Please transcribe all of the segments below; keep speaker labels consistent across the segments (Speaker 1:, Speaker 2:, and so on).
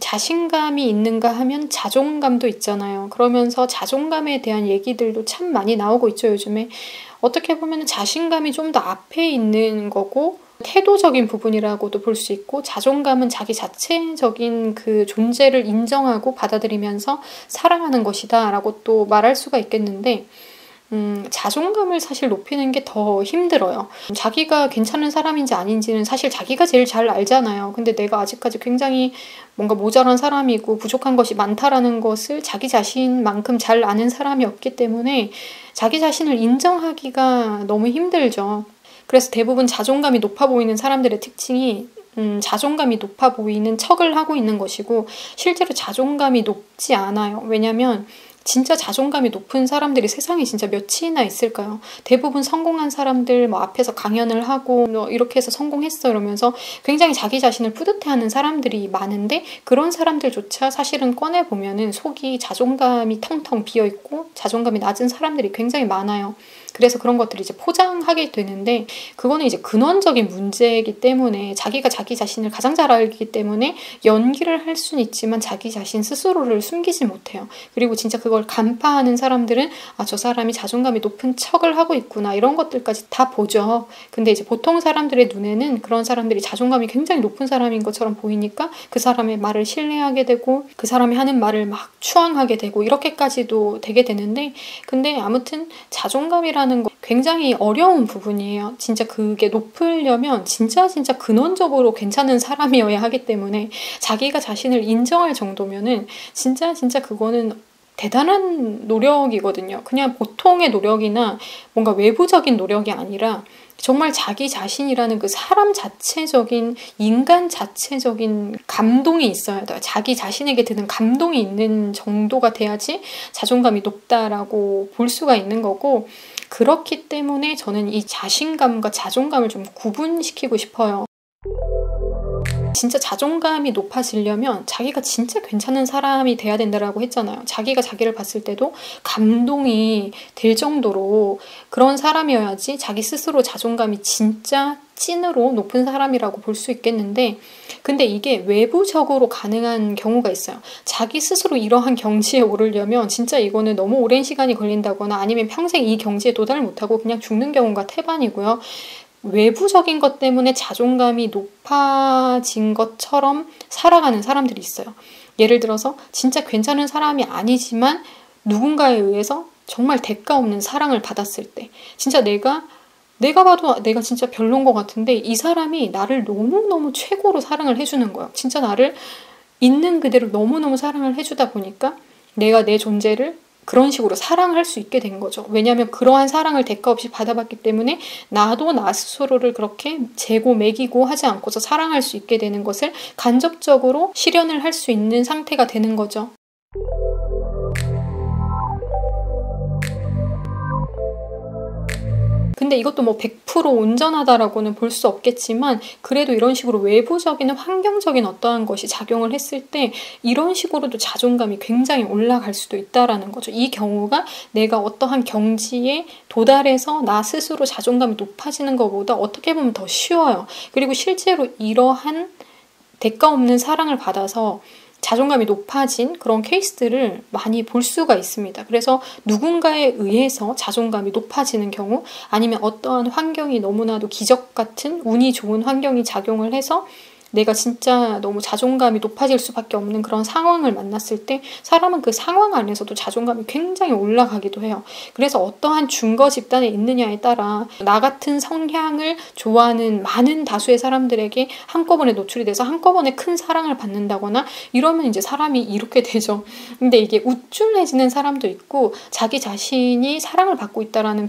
Speaker 1: 자신감이 있는가 하면 자존감도 있잖아요. 그러면서 자존감에 대한 얘기들도 참 많이 나오고 있죠, 요즘에. 어떻게 보면 자신감이 좀 더 앞에 있는 거고, 태도적인 부분이라고도 볼 수 있고, 자존감은 자기 자체적인 그 존재를 인정하고 받아들이면서 사랑하는 것이다 라고 또 말할 수가 있겠는데, 자존감을 사실 높이는 게 더 힘들어요. 자기가 괜찮은 사람인지 아닌지는 사실 자기가 제일 잘 알잖아요. 근데 내가 아직까지 굉장히 뭔가 모자란 사람이고 부족한 것이 많다라는 것을 자기 자신만큼 잘 아는 사람이 없기 때문에 자기 자신을 인정하기가 너무 힘들죠. 그래서 대부분 자존감이 높아 보이는 사람들의 특징이 자존감이 높아 보이는 척을 하고 있는 것이고, 실제로 자존감이 높지 않아요. 왜냐면 진짜 자존감이 높은 사람들이 세상에 진짜 몇이나 있을까요? 대부분 성공한 사람들 뭐 앞에서 강연을 하고 뭐 이렇게 해서 성공했어 이러면서 굉장히 자기 자신을 뿌듯해하는 사람들이 많은데, 그런 사람들조차 사실은 꺼내보면은 속이 자존감이 텅텅 비어있고 자존감이 낮은 사람들이 굉장히 많아요. 그래서 그런 것들을 이제 포장하게 되는데, 그거는 이제 근원적인 문제이기 때문에, 자기가 자기 자신을 가장 잘 알기 때문에 연기를 할 수는 있지만 자기 자신 스스로를 숨기지 못해요. 그리고 진짜 그걸 간파하는 사람들은 저 사람이 자존감이 높은 척을 하고 있구나 이런 것들까지 다 보죠. 근데 이제 보통 사람들의 눈에는 그런 사람들이 자존감이 굉장히 높은 사람인 것처럼 보이니까 그 사람의 말을 신뢰하게 되고 그 사람이 하는 말을 막 추앙하게 되고 이렇게까지도 되게 되는데, 근데 아무튼 자존감이라는 거 굉장히 어려운 부분이에요. 진짜 그게 높으려면 진짜 근원적으로 괜찮은 사람이어야 하기 때문에, 자기가 자신을 인정할 정도면은 진짜 그거는 대단한 노력이거든요. 그냥 보통의 노력이나 뭔가 외부적인 노력이 아니라 정말 자기 자신이라는 그 사람 자체적인, 인간 자체적인 감동이 있어야 돼요. 자기 자신에게 드는 감동이 있는 정도가 돼야지 자존감이 높다라고 볼 수가 있는 거고, 그렇기 때문에 저는 이 자신감과 자존감을 좀 구분시키고 싶어요. 진짜 자존감이 높아지려면 자기가 진짜 괜찮은 사람이 돼야 된다라고 했잖아요. 자기가 자기를 봤을 때도 감동이 될 정도로 그런 사람이어야지 자기 스스로 자존감이 진짜 찐으로 높은 사람이라고 볼 수 있겠는데, 근데 이게 외부적으로 가능한 경우가 있어요. 자기 스스로 이러한 경지에 오르려면 진짜 이거는 너무 오랜 시간이 걸린다거나 아니면 평생 이 경지에 도달을 못하고 그냥 죽는 경우가 태반이고요. 외부적인 것 때문에 자존감이 높아진 것처럼 살아가는 사람들이 있어요. 예를 들어서 진짜 괜찮은 사람이 아니지만 누군가에 의해서 정말 대가 없는 사랑을 받았을 때, 진짜 내가 봐도 내가 진짜 별론 것 같은데 이 사람이 나를 너무너무 최고로 사랑을 해주는 거예요. 진짜 나를 있는 그대로 너무너무 사랑을 해주다 보니까 내가 내 존재를 그런 식으로 사랑할 수 있게 된 거죠. 왜냐하면 그러한 사랑을 대가 없이 받아봤기 때문에 나도 나 스스로를 그렇게 재고 매기고 하지 않고서 사랑할 수 있게 되는 것을 간접적으로 실현을 할 수 있는 상태가 되는 거죠. 근데 이것도 뭐 100% 온전하다라고는 볼 수 없겠지만, 그래도 이런 식으로 외부적인 환경적인 어떠한 것이 작용을 했을 때 이런 식으로도 자존감이 굉장히 올라갈 수도 있다라는 거죠. 이 경우가 내가 어떠한 경지에 도달해서 나 스스로 자존감이 높아지는 것보다 어떻게 보면 더 쉬워요. 그리고 실제로 이러한 대가 없는 사랑을 받아서 자존감이 높아진 그런 케이스들을 많이 볼 수가 있습니다. 그래서 누군가에 의해서 자존감이 높아지는 경우, 아니면 어떠한 환경이 너무나도 기적 같은 운이 좋은 환경이 작용을 해서 내가 진짜 너무 자존감이 높아질 수밖에 없는 그런 상황을 만났을 때 사람은 그 상황 안에서도 자존감이 굉장히 올라가기도 해요. 그래서 어떠한 중거 집단에 있느냐에 따라 나 같은 성향을 좋아하는 많은 다수의 사람들에게 한꺼번에 노출이 돼서 한꺼번에 큰 사랑을 받는다거나 이러면 이제 사람이 이렇게 되죠. 근데 이게 우쭐해지는 사람도 있고, 자기 자신이 사랑을 받고 있다라는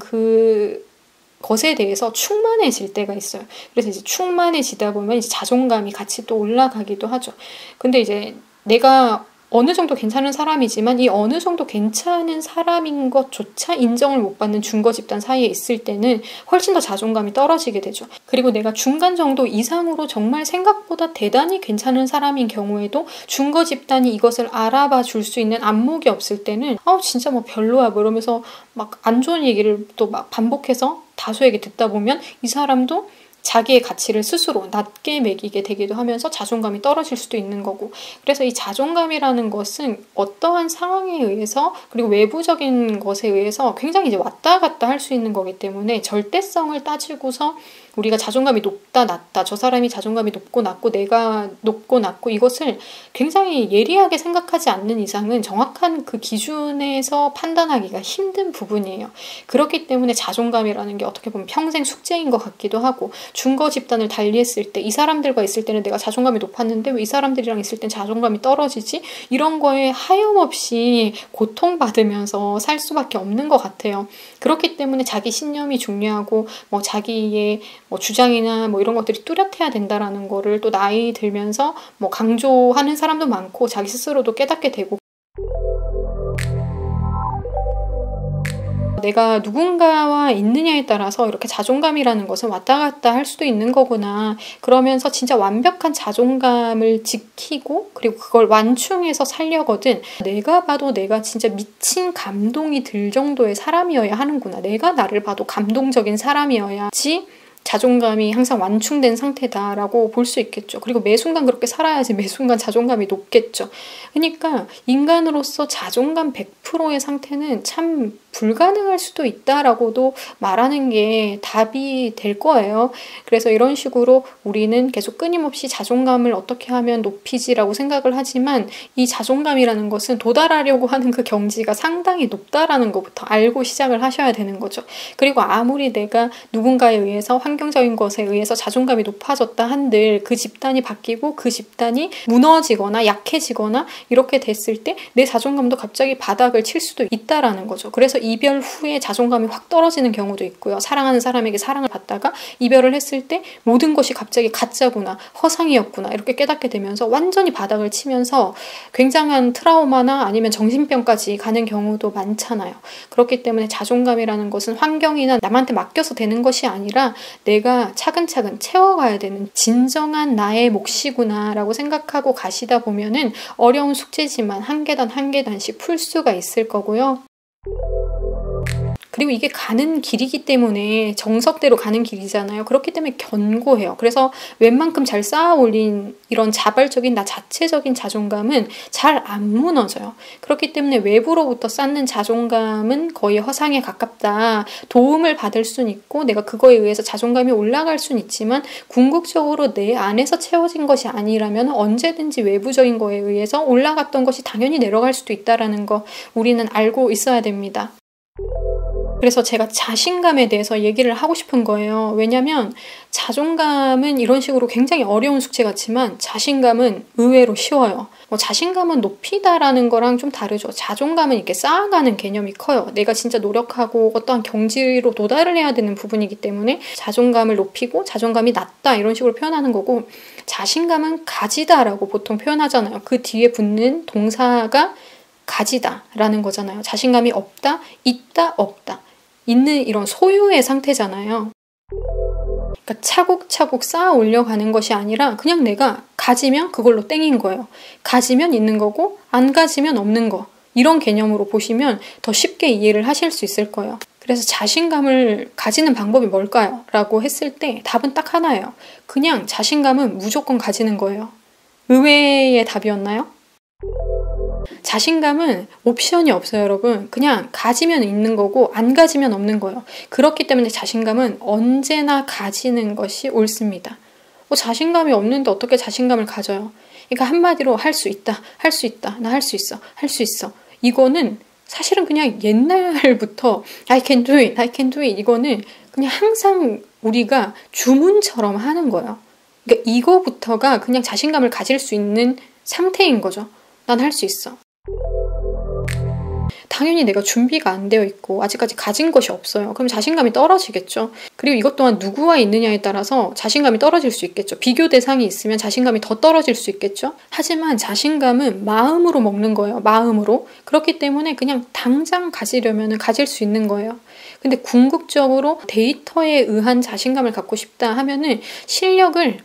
Speaker 1: 것에 대해서 충만해질 때가 있어요. 그래서 이제 충만해지다 보면 이제 자존감이 같이 또 올라가기도 하죠. 근데 이제 내가 어느 정도 괜찮은 사람이지만 이 어느 정도 괜찮은 사람인 것조차 인정을 못 받는 중거 집단 사이에 있을 때는 훨씬 더 자존감이 떨어지게 되죠. 그리고 내가 중간 정도 이상으로 정말 생각보다 대단히 괜찮은 사람인 경우에도 중거 집단이 이것을 알아봐 줄 수 있는 안목이 없을 때는 진짜 뭐 별로야 뭐 이러면서 막 안 좋은 얘기를 또 막 반복해서 다수에게 듣다 보면 이 사람도 자기의 가치를 스스로 낮게 매기게 되기도 하면서 자존감이 떨어질 수도 있는 거고. 그래서 이 자존감이라는 것은 어떠한 상황에 의해서 그리고 외부적인 것에 의해서 굉장히 이제 왔다 갔다 할 수 있는 거기 때문에 절대성을 따지고서 우리가 자존감이 높다 낮다, 저 사람이 자존감이 높고 낮고 내가 높고 낮고, 이것을 굉장히 예리하게 생각하지 않는 이상은 정확한 그 기준에서 판단하기가 힘든 부분이에요. 그렇기 때문에 자존감이라는 게 어떻게 보면 평생 숙제인 것 같기도 하고, 중거 집단을 달리했을 때 이 사람들과 있을 때는 내가 자존감이 높았는데 왜 이 사람들이랑 있을 땐 자존감이 떨어지지? 이런 거에 하염없이 고통받으면서 살 수밖에 없는 것 같아요. 그렇기 때문에 자기 신념이 중요하고 자기의 주장이나 이런 것들이 뚜렷해야 된다라는 거를 또 나이 들면서 강조하는 사람도 많고 자기 스스로도 깨닫게 되고, 내가 누군가와 있느냐에 따라서 이렇게 자존감이라는 것은 왔다 갔다 할 수도 있는 거구나. 그러면서 진짜 완벽한 자존감을 지키고 그리고 그걸 완충해서 살려거든 내가 봐도 내가 진짜 미친 감동이 들 정도의 사람이어야 하는구나. 내가 나를 봐도 감동적인 사람이어야지 자존감이 항상 완충된 상태다라고 볼 수 있겠죠. 그리고 매 순간 그렇게 살아야지 매 순간 자존감이 높겠죠. 그러니까 인간으로서 자존감 100%의 상태는 참 불가능할 수도 있다라고도 말하는 게 답이 될 거예요. 그래서 이런 식으로 우리는 계속 끊임없이 자존감을 어떻게 하면 높이지라고 생각을 하지만, 이 자존감이라는 것은 도달하려고 하는 그 경지가 상당히 높다라는 것부터 알고 시작을 하셔야 되는 거죠. 그리고 아무리 내가 누군가에 의해서 환경적인 것에 의해서 자존감이 높아졌다 한들 그 집단이 바뀌고 그 집단이 무너지거나 약해지거나 이렇게 됐을 때 내 자존감도 갑자기 바닥을 칠 수도 있다라는 거죠. 그래서 이별 후에 자존감이 확 떨어지는 경우도 있고요. 사랑하는 사람에게 사랑을 받다가 이별을 했을 때 모든 것이 갑자기 가짜구나, 허상이었구나 이렇게 깨닫게 되면서 완전히 바닥을 치면서 굉장한 트라우마나 아니면 정신병까지 가는 경우도 많잖아요. 그렇기 때문에 자존감이라는 것은 환경이나 남한테 맡겨서 되는 것이 아니라 내가 차근차근 채워가야 되는 진정한 나의 몫이구나 라고 생각하고 가시다 보면은 어려운 숙제지만 한 계단 한 계단씩 풀 수가 있을 거고요. 그리고 이게 가는 길이기 때문에 정석대로 가는 길이잖아요. 그렇기 때문에 견고해요. 그래서 웬만큼 잘 쌓아 올린 이런 자발적인 나 자체적인 자존감은 잘 안 무너져요. 그렇기 때문에 외부로부터 쌓는 자존감은 거의 허상에 가깝다. 도움을 받을 순 있고 내가 그거에 의해서 자존감이 올라갈 순 있지만 궁극적으로 내 안에서 채워진 것이 아니라면 언제든지 외부적인 거에 의해서 올라갔던 것이 당연히 내려갈 수도 있다는 거 우리는 알고 있어야 됩니다. 그래서 제가 자신감에 대해서 얘기를 하고 싶은 거예요. 왜냐면 자존감은 이런 식으로 굉장히 어려운 숙제 같지만 자신감은 의외로 쉬워요. 자신감은 높이다라는 거랑 좀 다르죠. 자존감은 이렇게 쌓아가는 개념이 커요. 내가 진짜 노력하고 어떠한 경지로 도달을 해야 되는 부분이기 때문에 자존감을 높이고 자존감이 낮다 이런 식으로 표현하는 거고, 자신감은 가지다라고 보통 표현하잖아요. 그 뒤에 붙는 동사가 가지다라는 거잖아요. 자신감이 없다, 있다, 없다. 있는 이런 소유의 상태잖아요. 그러니까 차곡차곡 쌓아 올려가는 것이 아니라 그냥 내가 가지면 그걸로 땡인 거예요. 가지면 있는 거고 안 가지면 없는 거. 이런 개념으로 보시면 더 쉽게 이해를 하실 수 있을 거예요. 그래서 자신감을 가지는 방법이 뭘까요? 라고 했을 때 답은 딱 하나예요. 그냥 자신감은 무조건 가지는 거예요. 의외의 답이었나요? 자신감은 옵션이 없어요, 여러분. 그냥 가지면 있는 거고 안 가지면 없는 거예요. 그렇기 때문에 자신감은 언제나 가지는 것이 옳습니다. 자신감이 없는데 어떻게 자신감을 가져요? 그러니까 한마디로 할 수 있다, 할 수 있다, 나 할 수 있어, 할 수 있어. 이거는 사실은 그냥 옛날부터 I can do it, I can do it 이거는 그냥 항상 우리가 주문처럼 하는 거예요. 그러니까 이거부터가 그냥 자신감을 가질 수 있는 상태인 거죠. 난 할 수 있어. 당연히 내가 준비가 안 되어 있고 아직까지 가진 것이 없어요. 그럼 자신감이 떨어지겠죠. 그리고 이것 또한 누구와 있느냐에 따라서 자신감이 떨어질 수 있겠죠. 비교 대상이 있으면 자신감이 더 떨어질 수 있겠죠. 하지만 자신감은 마음으로 먹는 거예요. 마음으로. 그렇기 때문에 그냥 당장 가지려면 가질 수 있는 거예요. 근데 궁극적으로 데이터에 의한 자신감을 갖고 싶다 하면은 실력을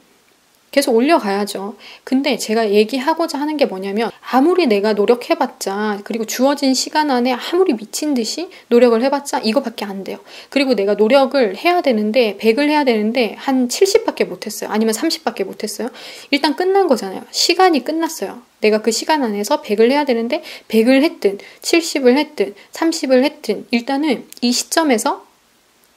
Speaker 1: 계속 올려가야죠. 근데 제가 얘기하고자 하는 게 뭐냐면 아무리 내가 노력해봤자 그리고 주어진 시간 안에 아무리 미친 듯이 노력을 해봤자 이거밖에 안 돼요. 그리고 내가 노력을 해야 되는데 100을 해야 되는데 한 70밖에 못했어요. 아니면 30밖에 못했어요. 일단 끝난 거잖아요. 시간이 끝났어요. 내가 그 시간 안에서 100을 해야 되는데 100을 했든 70을 했든 30을 했든 일단은 이 시점에서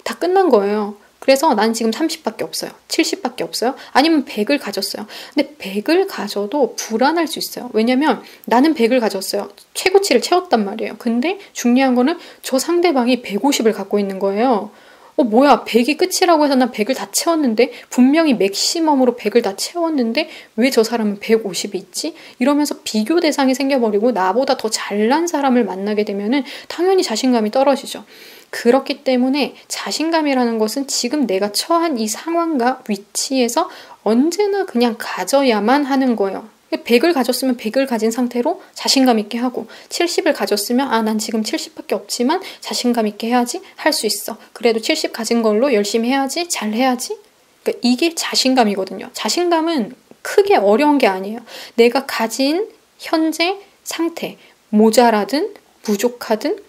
Speaker 1: 다 끝난 거예요. 그래서 난 지금 30밖에 없어요. 70밖에 없어요. 아니면 100을 가졌어요. 근데 100을 가져도 불안할 수 있어요. 왜냐면 나는 100을 가졌어요. 최고치를 채웠단 말이에요. 근데 중요한 거는 저 상대방이 150을 갖고 있는 거예요. 뭐야 100이 끝이라고 해서 난 100을 다 채웠는데 분명히 맥시멈으로 100을 다 채웠는데 왜 저 사람은 150이 있지? 이러면서 비교 대상이 생겨버리고 나보다 더 잘난 사람을 만나게 되면은 당연히 자신감이 떨어지죠. 그렇기 때문에 자신감이라는 것은 지금 내가 처한 이 상황과 위치에서 언제나 그냥 가져야만 하는 거예요. 100을 가졌으면 100을 가진 상태로 자신감 있게 하고 70을 가졌으면 난 지금 70밖에 없지만 자신감 있게 해야지 할 수 있어. 그래도 70 가진 걸로 열심히 해야지 잘 해야지. 그러니까 이게 자신감이거든요. 자신감은 크게 어려운 게 아니에요. 내가 가진 현재 상태 모자라든 부족하든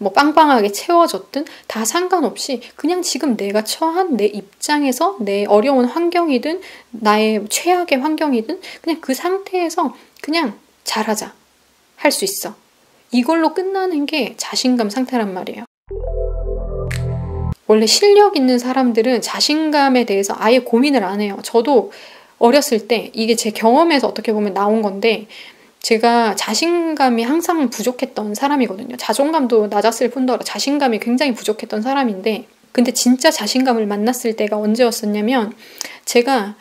Speaker 1: 뭐 빵빵하게 채워졌든 다 상관없이 그냥 지금 내가 처한 내 입장에서 내 어려운 환경이든 나의 최악의 환경이든 그냥 그 상태에서 그냥 잘하자. 할 수 있어. 이걸로 끝나는 게 자신감 상태란 말이에요. 원래 실력 있는 사람들은 자신감에 대해서 아예 고민을 안 해요. 저도 어렸을 때 이게 제 경험에서 어떻게 보면 나온 건데 제가 자신감이 항상 부족했던 사람이거든요. 자존감도 낮았을 뿐더러 자신감이 굉장히 부족했던 사람인데 근데 진짜 자신감을 만났을 때가 언제였었냐면 제가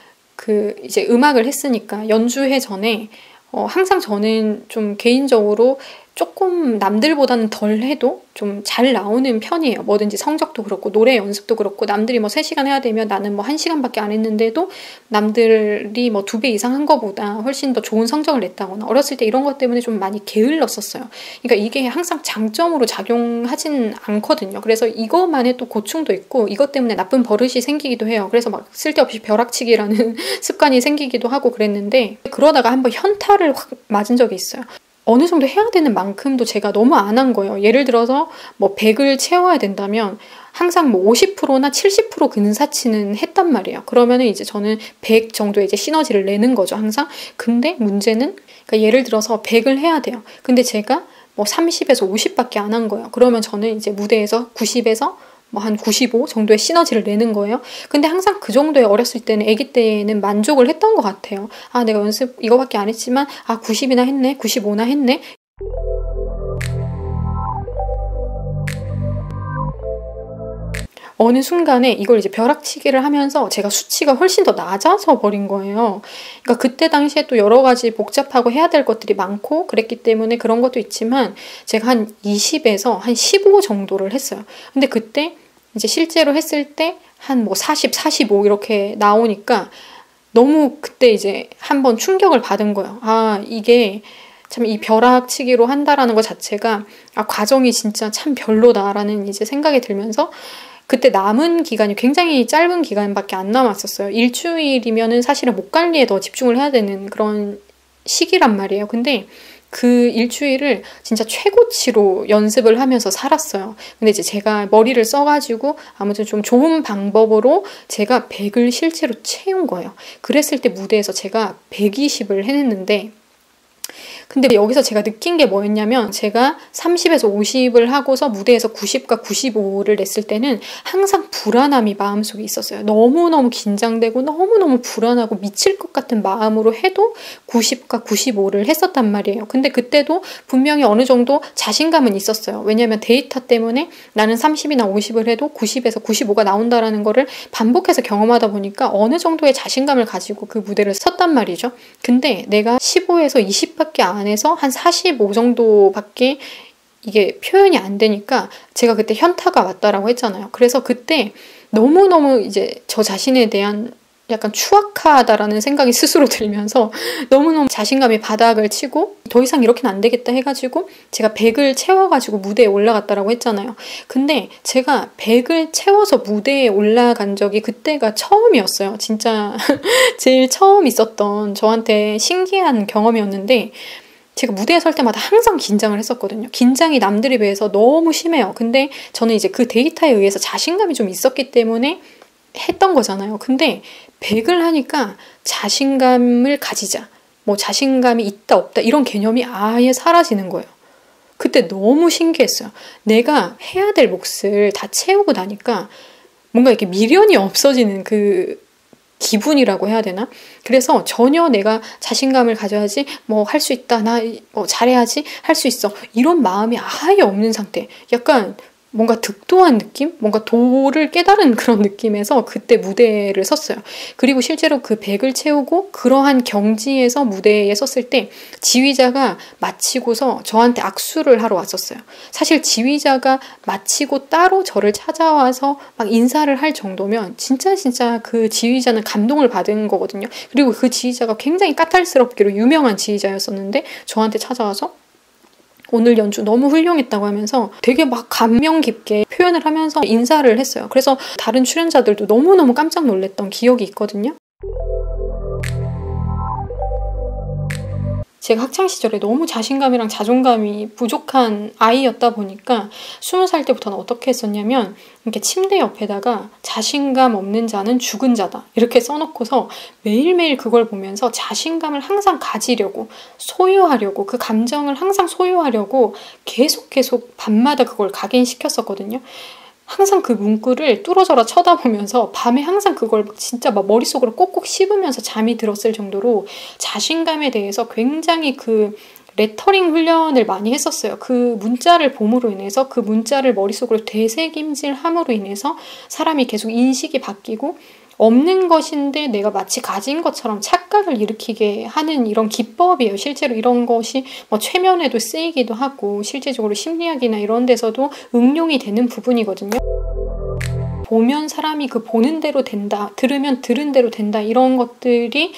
Speaker 1: 이제 음악을 했으니까 연주회 전에 항상 저는 좀 개인적으로 조금 남들보다는 덜 해도 좀 잘 나오는 편이에요. 뭐든지 성적도 그렇고 노래 연습도 그렇고 남들이 뭐 3시간 해야 되면 나는 뭐 1시간밖에 안 했는데도 남들이 뭐 2배 이상 한 거보다 훨씬 더 좋은 성적을 냈다거나 어렸을 때 이런 것 때문에 좀 많이 게을렀었어요. 그러니까 이게 항상 장점으로 작용하진 않거든요. 그래서 이것만의 또 고충도 있고 이것 때문에 나쁜 버릇이 생기기도 해요. 그래서 막 쓸데없이 벼락치기라는 습관이 생기기도 하고 그랬는데 그러다가 한번 현타를 확 맞은 적이 있어요. 어느 정도 해야 되는 만큼도 제가 너무 안 한 거예요. 예를 들어서 뭐 100을 채워야 된다면 항상 뭐 50%나 70% 근사치는 했단 말이에요. 그러면은 이제 저는 100 정도의 이제 시너지를 내는 거죠, 항상. 근데 문제는 그러니까 예를 들어서 100을 해야 돼요. 근데 제가 뭐 30에서 50밖에 안 한 거예요. 그러면 저는 이제 무대에서 90에서 뭐 한 95 정도의 시너지를 내는 거예요. 근데 항상 그 정도의 어렸을 때는 아기 때는 만족을 했던 것 같아요. 내가 연습 이거밖에 안 했지만 90이나 했네 95나 했네. 어느 순간에 이걸 이제 벼락치기를 하면서 제가 수치가 훨씬 더 낮아져 버린 거예요. 그러니까 그때 당시에 또 여러 가지 복잡하고 해야 될 것들이 많고 그랬기 때문에 그런 것도 있지만 제가 한 20에서 한 15 정도를 했어요. 근데 그때 이제 실제로 했을 때 한 뭐 40, 45 이렇게 나오니까 너무 그때 이제 한번 충격을 받은 거예요. 이게 참 이 벼락치기로 한다라는 것 자체가 과정이 진짜 참 별로다라는 이제 생각이 들면서 그때 남은 기간이 굉장히 짧은 기간밖에 안 남았었어요. 일주일이면은 사실은 목 관리에 더 집중을 해야 되는 그런 시기란 말이에요. 근데 그 일주일을 진짜 최고치로 연습을 하면서 살았어요. 근데 이제 제가 머리를 써가지고 아무튼 좀 좋은 방법으로 제가 100을 실제로 채운 거예요. 그랬을 때 무대에서 제가 120을 해냈는데 근데 여기서 제가 느낀 게 뭐였냐면 제가 30에서 50을 하고서 무대에서 90과 95를 냈을 때는 항상 불안함이 마음속에 있었어요. 너무너무 긴장되고 너무너무 불안하고 미칠 것 같은 마음으로 해도 90과 95를 했었단 말이에요. 근데 그때도 분명히 어느 정도 자신감은 있었어요. 왜냐하면 데이터 때문에 나는 30이나 50을 해도 90에서 95가 나온다라는 거를 반복해서 경험하다 보니까 어느 정도의 자신감을 가지고 그 무대를 섰단 말이죠. 근데 내가 15에서 20밖에 안 해서 한 45 정도밖에 이게 표현이 안 되니까 제가 그때 현타가 왔다라고 했잖아요. 그래서 그때 너무너무 이제 저 자신에 대한 약간 추악하다라는 생각이 스스로 들면서 너무너무 자신감이 바닥을 치고 더 이상 이렇게는 안 되겠다 해가지고 제가 100을 채워가지고 무대에 올라갔다라고 했잖아요. 근데 제가 100을 채워서 무대에 올라간 적이 그때가 처음이었어요. 진짜 제일 처음 있었던 저한테 신기한 경험이었는데 제가 무대에 설 때마다 항상 긴장을 했었거든요. 긴장이 남들에 비해서 너무 심해요. 근데 저는 이제 그 데이터에 의해서 자신감이 좀 있었기 때문에 했던 거잖아요. 근데 100을 하니까 자신감을 가지자, 뭐 자신감이 있다 없다 이런 개념이 아예 사라지는 거예요. 그때 너무 신기했어요. 내가 해야 될 몫을 다 채우고 나니까 뭔가 이렇게 미련이 없어지는 그 기분이라고 해야 되나? 그래서 전혀 내가 자신감을 가져야지, 뭐 할 수 있다, 나 뭐 잘해야지, 할 수 있어 이런 마음이 아예 없는 상태. 약간 뭔가 득도한 느낌? 뭔가 도를 깨달은 그런 느낌에서 그때 무대를 섰어요. 그리고 실제로 그 100을 채우고 그러한 경지에서 무대에 섰을 때 지휘자가 마치고서 저한테 악수를 하러 왔었어요. 사실 지휘자가 마치고 따로 저를 찾아와서 막 인사를 할 정도면 진짜 그 지휘자는 감동을 받은 거거든요. 그리고 그 지휘자가 굉장히 까탈스럽기로 유명한 지휘자였었는데 저한테 찾아와서 오늘 연주 너무 훌륭했다고 하면서 되게 막 감명 깊게 표현을 하면서 인사를 했어요. 그래서 다른 출연자들도 너무너무 깜짝 놀랐던 기억이 있거든요. 제가 학창시절에 너무 자신감이랑 자존감이 부족한 아이였다 보니까 20살 때부터는 어떻게 했었냐면 이렇게 침대 옆에다가 자신감 없는 자는 죽은 자다 이렇게 써놓고서 매일매일 그걸 보면서 자신감을 항상 가지려고 소유하려고 그 감정을 항상 소유하려고 계속 밤마다 그걸 각인시켰었거든요. 항상 그 문구를 뚫어져라 쳐다보면서 밤에 항상 그걸 진짜 막 머릿속으로 꼭꼭 씹으면서 잠이 들었을 정도로 자신감에 대해서 굉장히 그 레터링 훈련을 많이 했었어요. 그 문자를 봄으로 인해서 그 문자를 머릿속으로 되새김질함으로 인해서 사람이 계속 인식이 바뀌고 없는 것인데 내가 마치 가진 것처럼 착각을 일으키게 하는 이런 기법이에요. 실제로 이런 것이 뭐 최면에도 쓰이기도 하고 실제적으로 심리학이나 이런 데서도 응용이 되는 부분이거든요. 보면 사람이 그 보는 대로 된다, 들으면 들은 대로 된다 이런 것들이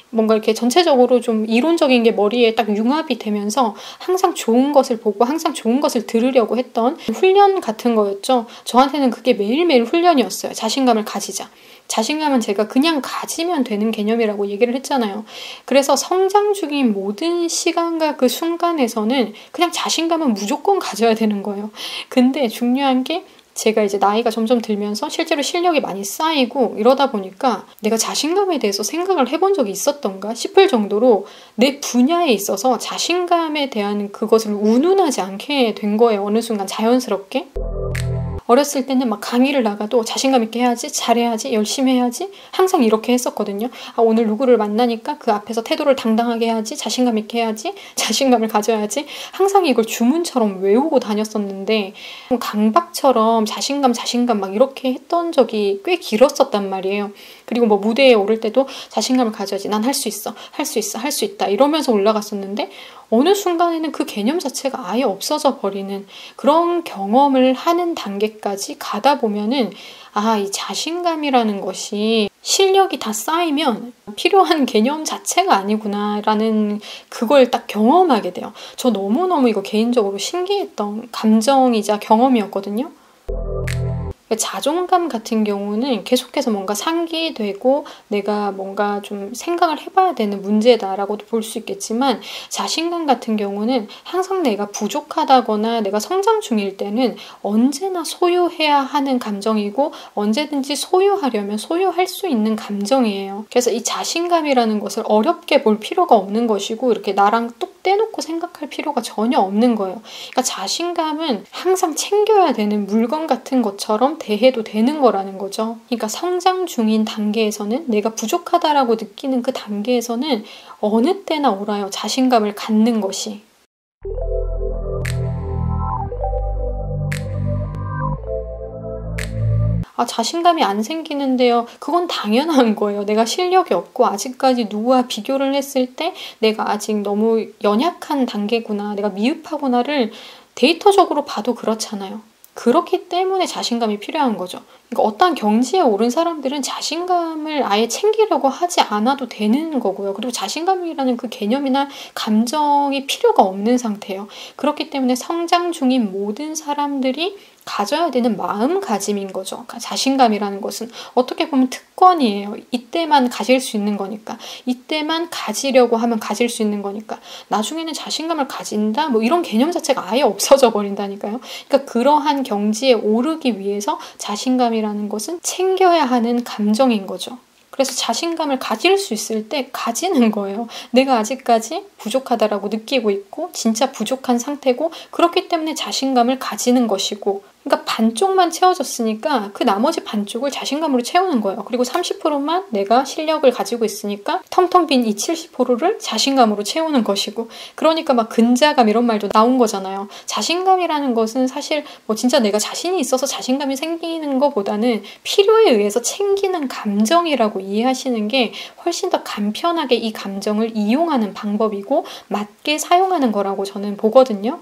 Speaker 1: 뭔가 이렇게 전체적으로 좀 이론적인 게 머리에 딱 융합이 되면서 항상 좋은 것을 보고 항상 좋은 것을 들으려고 했던 훈련 같은 거였죠. 저한테는 그게 매일매일 훈련이었어요. 자신감을 가지자. 자신감은 제가 그냥 가지면 되는 개념이라고 얘기를 했잖아요. 그래서 성장 중인 모든 시간과 그 순간에서는 그냥 자신감은 무조건 가져야 되는 거예요. 근데 중요한 게 제가 이제 나이가 점점 들면서 실제로 실력이 많이 쌓이고 이러다 보니까 내가 자신감에 대해서 생각을 해본 적이 있었던가 싶을 정도로 내 분야에 있어서 자신감에 대한 그것을 운운하지 않게 된 거예요. 어느 순간 자연스럽게. 어렸을 때는 막 강의를 나가도 자신감 있게 해야지, 잘해야지, 열심히 해야지 항상 이렇게 했었거든요. 오늘 누구를 만나니까 그 앞에서 태도를 당당하게 해야지, 자신감 있게 해야지, 자신감을 가져야지 항상 이걸 주문처럼 외우고 다녔었는데 강박처럼 자신감 막 이렇게 했던 적이 꽤 길었었단 말이에요. 그리고 뭐 무대에 오를 때도 자신감을 가져야지, 난 할 수 있어, 할 수 있다 이러면서 올라갔었는데 어느 순간에는 그 개념 자체가 아예 없어져 버리는 그런 경험을 하는 단계까지 가다 보면은 이 자신감이라는 것이 실력이 다 쌓이면 필요한 개념 자체가 아니구나라는 그걸 딱 경험하게 돼요. 저 너무너무 이거 개인적으로 신기했던 감정이자 경험이었거든요. 자존감 같은 경우는 계속해서 뭔가 상기되고 내가 뭔가 좀 생각을 해봐야 되는 문제다라고도 볼 수 있겠지만 자신감 같은 경우는 항상 내가 부족하다거나 내가 성장 중일 때는 언제나 소유해야 하는 감정이고 언제든지 소유하려면 소유할 수 있는 감정이에요. 그래서 이 자신감이라는 것을 어렵게 볼 필요가 없는 것이고 이렇게 나랑 뚝 떼놓고 생각할 필요가 전혀 없는 거예요. 그러니까 자신감은 항상 챙겨야 되는 물건 같은 것처럼 대해도 되는 거라는 거죠. 그러니까 성장 중인 단계에서는 내가 부족하다라고 느끼는 그 단계에서는 어느 때나 옳아요. 자신감을 갖는 것이. 자신감이 안 생기는데요. 그건 당연한 거예요. 내가 실력이 없고 아직까지 누구와 비교를 했을 때 내가 아직 너무 연약한 단계구나, 내가 미흡하구나를 데이터적으로 봐도 그렇잖아요. 그렇기 때문에 자신감이 필요한 거죠. 그러니까 어떠한 경지에 오른 사람들은 자신감을 아예 챙기려고 하지 않아도 되는 거고요. 그리고 자신감이라는 그 개념이나 감정이 필요가 없는 상태예요. 그렇기 때문에 성장 중인 모든 사람들이 가져야 되는 마음가짐인 거죠. 그러니까 자신감이라는 것은 어떻게 보면 특권이에요. 이때만 가질 수 있는 거니까. 이때만 가지려고 하면 가질 수 있는 거니까. 나중에는 자신감을 가진다? 뭐 이런 개념 자체가 아예 없어져 버린다니까요. 그러니까 그러한 경지에 오르기 위해서 자신감이라는 것은 챙겨야 하는 감정인 거죠. 그래서 자신감을 가질 수 있을 때 가지는 거예요. 내가 아직까지 부족하다라고 느끼고 있고 진짜 부족한 상태고 그렇기 때문에 자신감을 가지는 것이고 그러니까 반쪽만 채워졌으니까 그 나머지 반쪽을 자신감으로 채우는 거예요. 그리고 30%만 내가 실력을 가지고 있으니까 텅텅 빈 이 70%를 자신감으로 채우는 것이고 그러니까 막 근자감 이런 말도 나온 거잖아요. 자신감이라는 것은 사실 뭐 진짜 내가 자신이 있어서 자신감이 생기는 것보다는 필요에 의해서 챙기는 감정이라고 이해하시는 게 훨씬 더 간편하게 이 감정을 이용하는 방법이고 맞게 사용하는 거라고 저는 보거든요.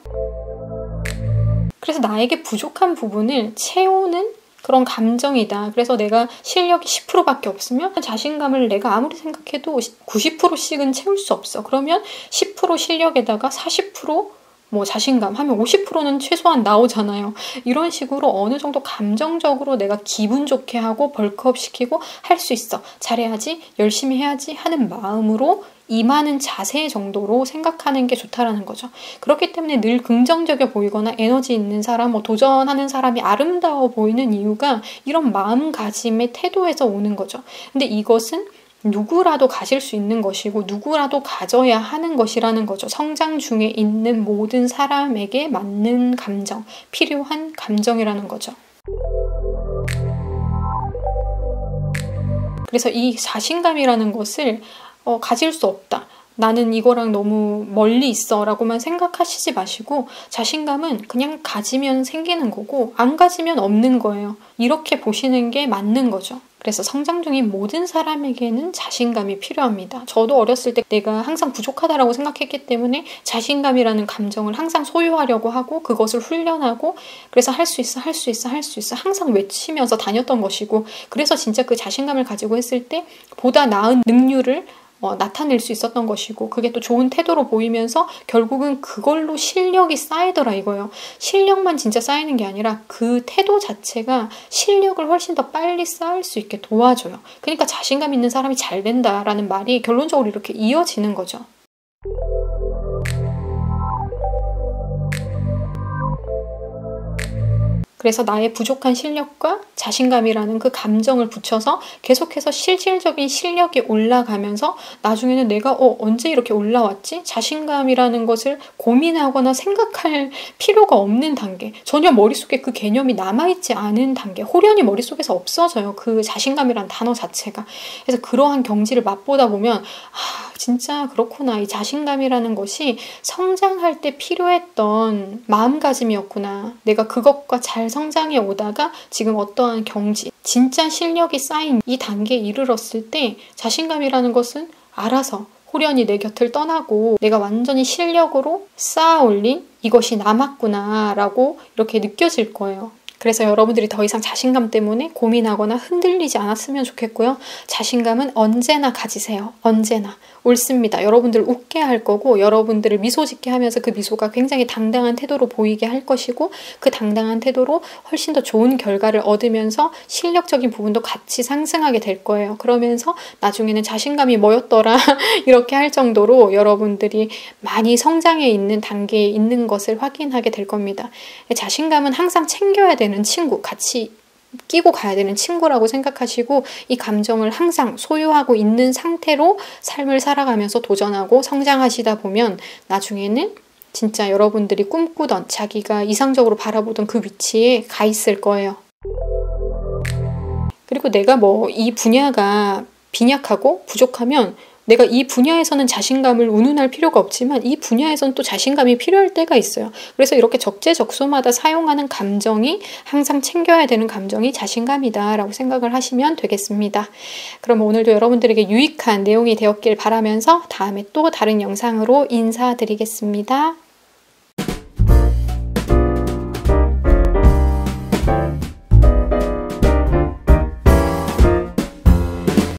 Speaker 1: 그래서 나에게 부족한 부분을 채우는 그런 감정이다. 그래서 내가 실력이 10%밖에 없으면 자신감을 내가 아무리 생각해도 90%씩은 채울 수 없어. 그러면 10% 실력에다가 40% 뭐 자신감 하면 50%는 최소한 나오잖아요. 이런 식으로 어느 정도 감정적으로 내가 기분 좋게 하고 벌크업 시키고 할 수 있어. 잘해야지, 열심히 해야지 하는 마음으로 임하는 자세 정도로 생각하는 게 좋다라는 거죠. 그렇기 때문에 늘 긍정적이어 보이거나 에너지 있는 사람, 뭐 도전하는 사람이 아름다워 보이는 이유가 이런 마음가짐의 태도에서 오는 거죠. 근데 이것은 누구라도 가질 수 있는 것이고 누구라도 가져야 하는 것이라는 거죠. 성장 중에 있는 모든 사람에게 맞는 감정, 필요한 감정이라는 거죠. 그래서 이 자신감이라는 것을 가질 수 없다. 나는 이거랑 너무 멀리 있어 라고만 생각하시지 마시고 자신감은 그냥 가지면 생기는 거고 안 가지면 없는 거예요. 이렇게 보시는 게 맞는 거죠. 그래서 성장 중인 모든 사람에게는 자신감이 필요합니다. 저도 어렸을 때 내가 항상 부족하다라고 생각했기 때문에 자신감이라는 감정을 항상 소유하려고 하고 그것을 훈련하고 그래서 할 수 있어, 할 수 있어, 할 수 있어 항상 외치면서 다녔던 것이고 그래서 진짜 그 자신감을 가지고 했을 때 보다 나은 능률을 나타낼 수 있었던 것이고 그게 또 좋은 태도로 보이면서 결국은 그걸로 실력이 쌓이더라 이거예요. 실력만 진짜 쌓이는 게 아니라 그 태도 자체가 실력을 훨씬 더 빨리 쌓을 수 있게 도와줘요. 그러니까 자신감 있는 사람이 잘 된다라는 말이 결론적으로 이렇게 이어지는 거죠. 그래서 나의 부족한 실력과 자신감이라는 그 감정을 붙여서 계속해서 실질적인 실력이 올라가면서 나중에는 내가 언제 이렇게 올라왔지? 자신감이라는 것을 고민하거나 생각할 필요가 없는 단계. 전혀 머릿속에 그 개념이 남아있지 않은 단계. 호련히 머릿속에서 없어져요. 그 자신감이라는 단어 자체가. 그래서 그러한 경지를 맛보다 보면 진짜 그렇구나. 이 자신감이라는 것이 성장할 때 필요했던 마음가짐이었구나. 내가 그것과 잘 성장해 오다가 지금 어떠한 경지, 진짜 실력이 쌓인 이 단계에 이르렀을 때 자신감이라는 것은 알아서 호련히 내 곁을 떠나고 내가 완전히 실력으로 쌓아 올린 이것이 남았구나 라고 이렇게 느껴질 거예요. 그래서 여러분들이 더 이상 자신감 때문에 고민하거나 흔들리지 않았으면 좋겠고요. 자신감은 언제나 가지세요. 언제나. 옳습니다. 여러분들 웃게 할 거고 여러분들을 미소 짓게 하면서 그 미소가 굉장히 당당한 태도로 보이게 할 것이고 그 당당한 태도로 훨씬 더 좋은 결과를 얻으면서 실력적인 부분도 같이 상승하게 될 거예요. 그러면서 나중에는 자신감이 뭐였더라 이렇게 할 정도로 여러분들이 많이 성장해 있는 단계에 있는 것을 확인하게 될 겁니다. 자신감은 항상 챙겨야 되는 친구, 같이 끼고 가야 되는 친구라고 생각하시고 이 감정을 항상 소유하고 있는 상태로 삶을 살아가면서 도전하고 성장하시다 보면 나중에는 진짜 여러분들이 꿈꾸던 자기가 이상적으로 바라보던 그 위치에 가 있을 거예요. 그리고 내가 뭐 이 분야가 빈약하고 부족하면 내가 이 분야에서는 자신감을 운운할 필요가 없지만 이 분야에서는 또 자신감이 필요할 때가 있어요. 그래서 이렇게 적재적소마다 사용하는 감정이 항상 챙겨야 되는 감정이 자신감이다 라고 생각을 하시면 되겠습니다. 그럼 오늘도 여러분들에게 유익한 내용이 되었길 바라면서 다음에 또 다른 영상으로 인사드리겠습니다.